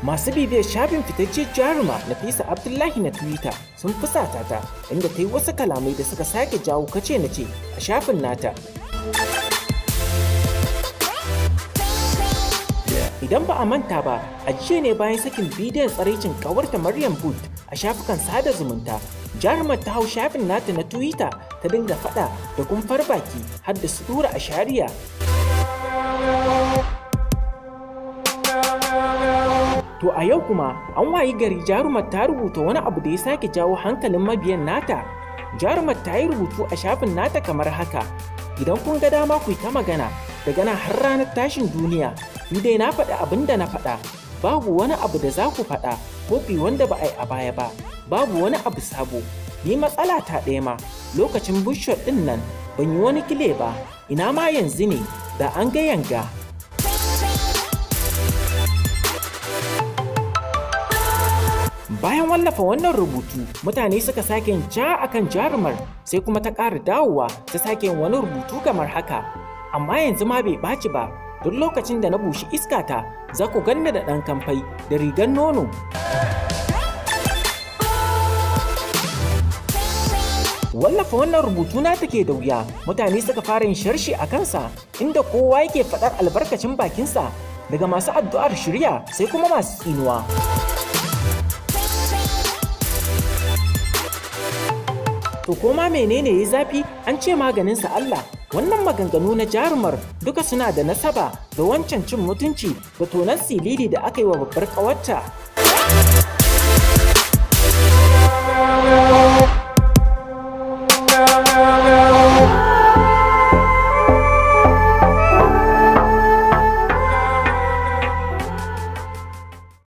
Masu bibiyar shafin fitaccen jaruma Nafisa Abdullahi na Twitter sun fusata ta inda ta yi wasu kalamai da suka sake jawo kace na ce a shafin nata. Idan ba a manta ba, a jiya ne bayan sakin bidiyon tsaraicin kawarta Maryam Booth a shafukan sada zumunta, jarumar ta hau shafin nata na Twitter ta dinga faɗa da kumfar baki har da su tura a shari'a. To a yau kuma an wayi gari jarumar ta rubuta wani abu da ya sake jawo hankalin mabiyan nata. Jarumar ta yi rubutu a shafin nata kamar haka: idan kun ga dama ku yi ta magana daga nan har ranar tashin duniya, ni dai na faɗi abin da na faɗa, babu wani abu da za ku faɗa ko ku yi wanda ba a yi a baya ba, babu wani abu sabo. Ni matsala ta ɗaya ma, lokacin bushshot ɗin nan ban yi wani kile ba, ina ma yanzu ne da an ga yanga. Bayan wallafa wannan rubutu, mutane suka sake yin ja akan jarumar, sai kuma ta ƙara dawowa ta sake yin wani rubutu kamar haka: amma yanzu ma bai ɓaci ba, duk lokacin da na bushi iskata za ku ganni da ɗan kamfai da rigar nono. Wallafa wannan rubutu na take da wuya, mutane suka fara yin sharshi a kansa, inda kowa yake faɗar albarkacin bakinsa, daga masu addu'ar shirya sai kuma masu tsinuwa. To koma menene ya zafi, an ce maganinsa Allah. Wannan maganganu na jarumar duka suna da nasaba da wancan cin mutunci da tonan silili da aka yi wa babbar ƙawarta.